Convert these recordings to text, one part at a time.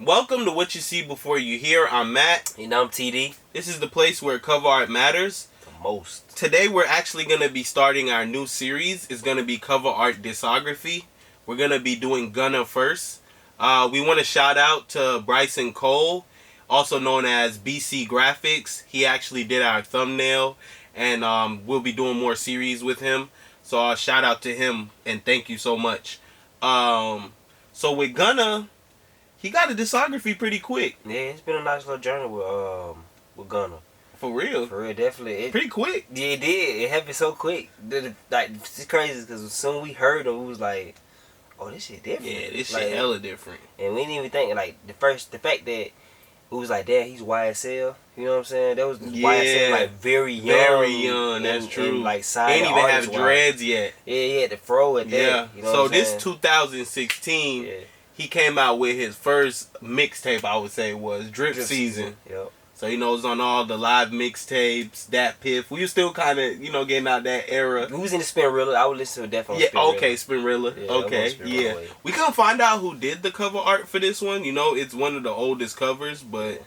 Welcome to What You See Before You Hear. I'm Matt. And I'm TD. This is the place where cover art matters. The most. Today we're actually going to be starting our new series. It's going to be cover art discography. We're going to be doing Gunna first. We want to shout out to Bryson Cole, also known as BC Graphics. He actually did our thumbnail, and we'll be doing more series with him. So shout out to him, and thank you so much. So with Gunna, he got a discography pretty quick. Yeah, it's been a nice little journey with Gunna. For real, definitely. Pretty quick. Yeah, it did. It happened so quick. Like, it's crazy because as soon as we heard him, we was like, "Oh, this shit different." Yeah, this like, shit hella different. And we didn't even think like the fact that we was like, "Damn, he's YSL." You know what I'm saying? That was YSL like very young. Very young. That's true. And, like, he didn't even have dreads yet. Yeah, he had the fro at that. Yeah. You know so what I'm this saying? 2016. Yeah. He came out with his first mixtape, I would say, was Drip Season. Yep. So, it was on all the live mixtapes, that Piff. We were still kind of, getting out that era. We was in the Spinrilla. I would listen to definitely Spinrilla. Yeah, okay, Spinrilla. Yeah. We couldn't find out who did the cover art for this one. It's one of the oldest covers, but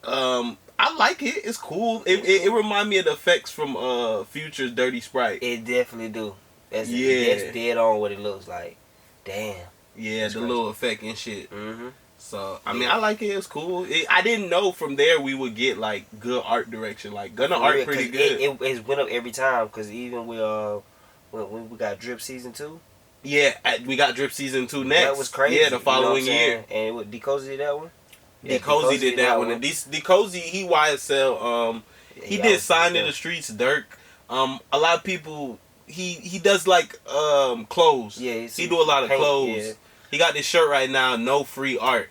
I like it. It's cool. It reminds me of the effects from Future's Dirty Sprite. It definitely do. That's dead on what it looks like. Damn. Yeah, that's the crazy. little effect and shit. Mm-hmm. So, I mean, I like it. It's cool. I didn't know from there we would get, like, good art direction. Like, Gunna art pretty good. It went up every time, because even with, when we got Drip Season 2. Yeah, we got Drip Season 2 next. That was crazy. Yeah, the following year. And what, D-Cozy did that one? Yeah, D-Cozy did that one. And D-Cozy, he YSL. He did Sign in the Streets, Dirk. A lot of people, he does, like, clothes. Yeah, he do a lot of clothes. Yeah. He got this shirt right now, No Free Art,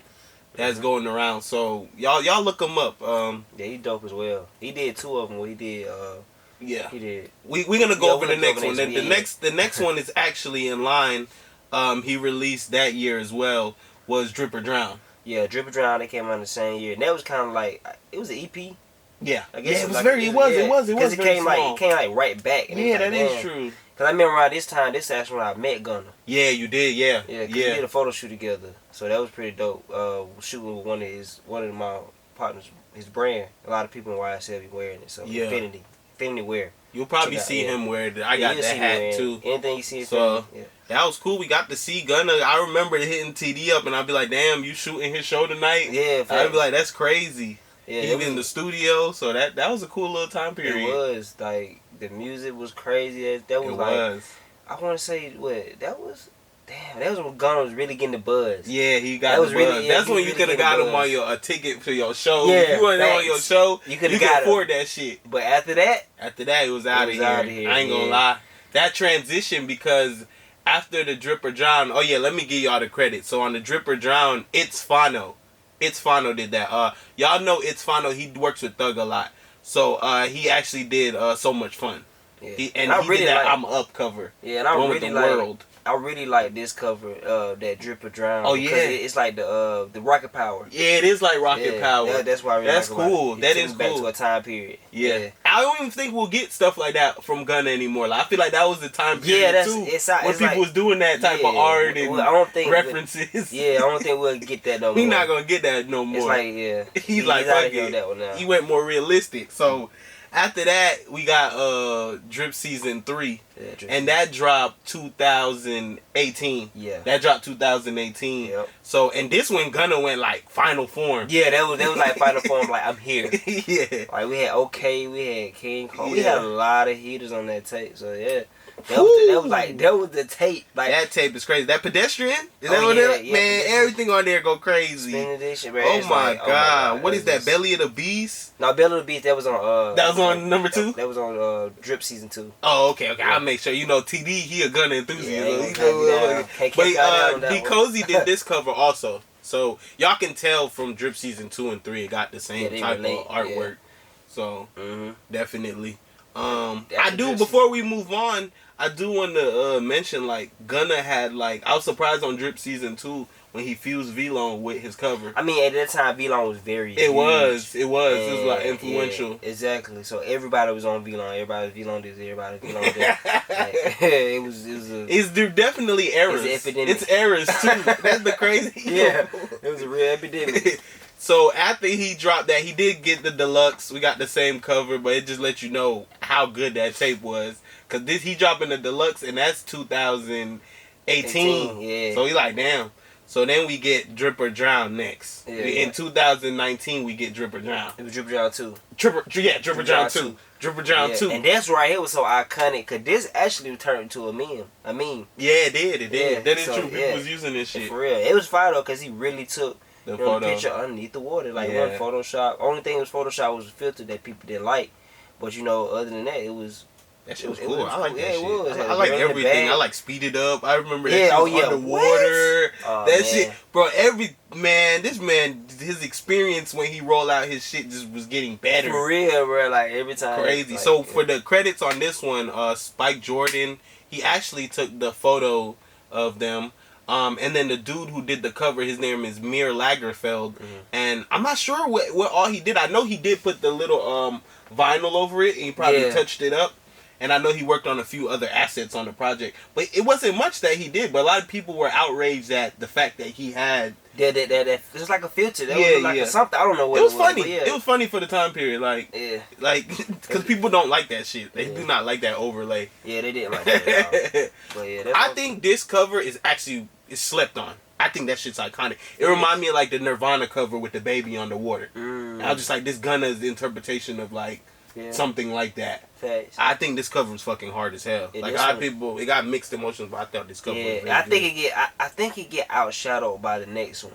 that's going around. So y'all look him up. Yeah, he dope as well. He did 2 of them. He did. Yeah, he did. We're gonna go over the next one. The next one is actually in line. He released that year as well. Was Drip or Drown. Yeah, Drip or Drown. They came out in the same year, and that was kind of like it was an EP. Yeah, I guess it was like, very. It was. Because it came like right back. And yeah, like, that is true. Cause I remember around this time, this actually when I met Gunna. Yeah, you did. Yeah, yeah. We did a photo shoot together, so that was pretty dope. Shooting with one of my partners, his brand. A lot of people in YSL be wearing it. So yeah. Infinity wear. You'll probably see him wear it. I got that hat too. Anything you see, so that was cool. We got to see Gunna. I remember hitting TD up, and I'd be like, "Damn, you shooting his show tonight?" Yeah, I'd be like, "That's crazy." Yeah, he was in the studio, so that was a cool little time period. It was like the music was crazy. That was I want to say what that was. Damn, that was when Gunna was really getting the buzz. Yeah, he got the buzz. Really, that's when you could have got him on a ticket for your show. Yeah, if you weren't on your show, you could afford that shit. But after that, it was out of here. I ain't gonna lie. That transition, because after the Drip or Drown, let me give y'all the credit. So on the Drip or Drown, It's Fano did that. Y'all know It's Fano. He works with Thug a lot. So he actually did So Much Fun. Yeah. He did that I'm Up cover. Yeah, and I really like this cover, that Drip or Drown. Oh yeah, it's like the Rocket Power. Yeah, it is like Rocket Power. That's why I really that's like cool. It. That is back cool. to a time period. Yeah. I don't even think we'll get stuff like that from Gunna anymore. Like, I feel like that was the time period too, when people was doing that type of art and I don't think references. I don't think we'll get that no more. We're not gonna get that no more. It's like he's like fuck it. He went more realistic. So. After that, we got Drip Season 3. Yeah, and that dropped 2018. Yeah. That dropped 2018. Yep. So, and this one, Gunna went like final form. Yeah, that was like final form, like I'm here. Yeah. Like we had OK, we had King Cole. We had a lot of heaters on that tape, so yeah. That was the tape. Like that tape is crazy. That Pedestrian? Is that what it is? Man, everything on there go crazy. Spinning this shit, man. Oh my god. What is that? Belly of the Beast? No, Belly of the Beast, that was on that was on number 2? That was on Drip Season 2. Oh, okay. Yeah. I'll make sure. TD, he a Gunna enthusiast. But D-Cozy did this cover also. So y'all can tell from Drip Season 2 and 3 it got the same type of artwork. So definitely. Before we move on, I do want to mention, like, Gunna had, like, I was surprised on Drip Season 2 when he fused V-Long with his cover. I mean, at that time, V-Long was very It huge. was like influential. Yeah, exactly. So everybody was on V-Long. Everybody was V-Long this. Everybody was V-Long this. Like, it was There definitely errors. It's an epidemic. It's errors too. That's the crazy. Yeah, it was a real epidemic. So after he dropped that, he did get the deluxe. We got the same cover, but it just lets you know how good that tape was. Cause he dropping the deluxe, and that's 2018. Yeah. So he like, damn. So then we get Drip or Drown next. Yeah, In 2019, we get Drip or Drown. It was Drip or Drown 2. Drip or Drown 2. Drip or Drown 2. And that's right here was so iconic, because this actually turned into a meme. Yeah, it did. Yeah, That is so, true. People was using this shit. For real. It was fire, though, because he really took The the picture underneath the water. Like, Yeah. one Photoshop. Only thing was Photoshop was a filter that people didn't like. But, other than that, it was... That shit was It cool. was I like cool. that Yeah, it shit. was. I like Girl in the everything. bag. I like Speed It Up. I remember that Yeah, shit was oh, yeah. underwater. Oh, that man. shit. Bro, this man, his experience when he rolled out his shit just was getting better. For real, bro. Like, every time. Crazy. Like, So, for the credits on this one, Spike Jordan, he actually took the photo of them. And then the dude who did the cover, his name is Mir Lagerfeld. And I'm not sure what all he did. I know he did put the little vinyl over it, and he probably touched it up. And I know he worked on a few other assets on the project. But it wasn't much that he did. But a lot of people were outraged at the fact that he had... That it's like a filter. That was like a something. I don't know what it was. Funny. Yeah. It was funny for the time period. Like, because people don't like that shit. They do not like that overlay. Yeah, they didn't like that at all. But yeah, I think this cover is slept on. I think that shit's iconic. It reminded me of like the Nirvana cover with the baby on the water. I was just like, this Gunna's interpretation of like something like that. Facts. I think this cover is fucking hard as hell. Like, a lot of people, it got mixed emotions, but I thought this cover was really I think it get outshadowed by the next one.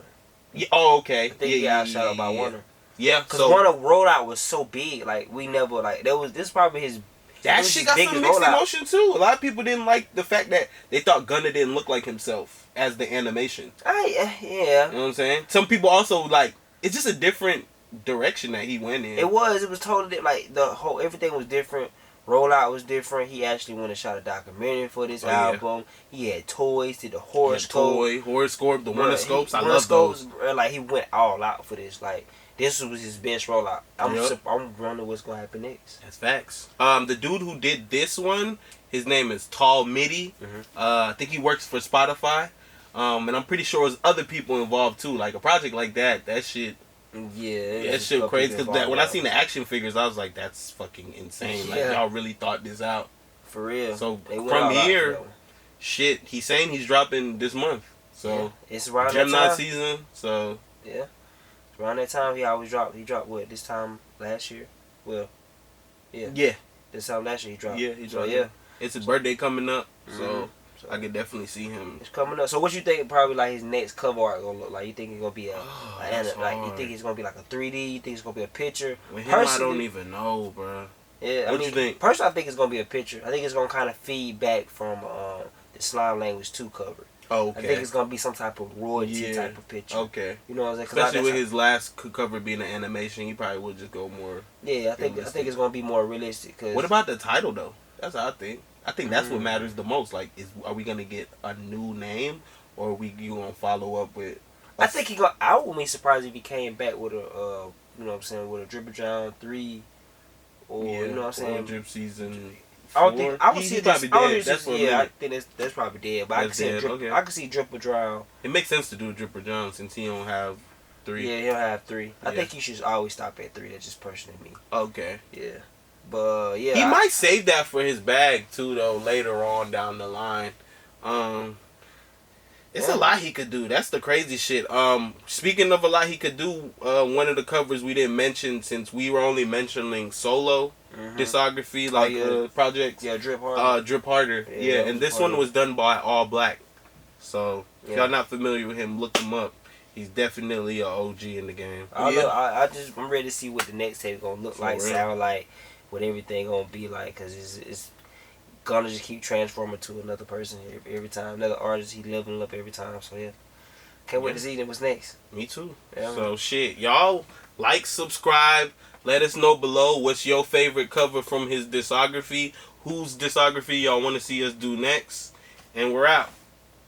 Yeah. Oh, okay. I think it get outshadowed by Wunna. Yeah. Because Wunna rollout was so big. Like, we never, like, this is probably his... That shit got some mixed emotion too. A lot of people didn't like the fact that they thought Gunna didn't look like himself as the animation. Yeah. You know what I'm saying? Some people also like, it's just a different direction that he went in. It was totally, like, everything was different. Rollout was different. He actually went and shot a documentary for this album. Yeah. He had toys, did the horoscope. Horoscope, the Wunna scopes. I love those. Like, he went all out for this. Like, this was his best rollout. I'm wondering what's gonna happen next. That's facts. The dude who did this one, his name is Tall Midi. I think he works for Spotify. And I'm pretty sure there's other people involved too. Like, a project like that shit. Yeah, that shit crazy. Because when I seen the action figures, I was like, that's fucking insane. Like, y'all really thought this out. For real. So from here, shit, he's saying he's dropping this month. So it's around Gemini that time. season. So yeah, it's around that time. He always dropped. He dropped what, this time last year? Well, yeah. This time last year he dropped. Yeah, he dropped. So, it's his birthday coming up. So I could definitely see him. It's coming up. So what you think probably like his next cover art gonna look like? You think it's gonna be you think it's gonna be like a 3D? You think it's gonna be a picture? With him, I don't even know, bro. Yeah, what you think? Personally, I think it's gonna be a picture. I think it's gonna kind of feed back from the Slime Language 2 cover. Oh, okay. I think it's gonna be some type of royalty type of picture. Okay. You know what I'm saying? Especially with his last cover being an animation, he probably would just go more. Yeah, I think it's gonna be more realistic. Cause what about the title though? That's what I think. I think that's what matters the most. Like, are we gonna get a new name, or you gonna follow up with? I think I wouldn't be surprised if he came back with a, you know what I'm saying, with a Drip or Drown 3, or you know what I'm saying, Drip season. I don't think I would see probably dead. I think that's probably dead. But I can see Drip or Drown. It makes sense to do a Drip or Drown since he don't have 3. Yeah, he don't have 3. I think he should always stop at 3. That's just personally me. Okay. Yeah. But yeah, he might save that for his bag too, though. Later on down the line, it's a lot he could do. That's the crazy shit. Speaking of a lot he could do, one of the covers we didn't mention since we were only mentioning solo discography projects. Yeah, Drip Harder. Drip Harder. Yeah, and this one was done by All Black. So if y'all not familiar with him, look him up. He's definitely an OG in the game. I'm ready to see what the next tape gonna look like, sound like. What everything gonna be like, cause it's gonna just keep transforming to another person every time, another artist. He leveling up every time. So yeah, can't wait to see what's next. Me too. Yeah, so shit, y'all like, subscribe. Let us know below what's your favorite cover from his discography. Whose discography y'all want to see us do next, and we're out.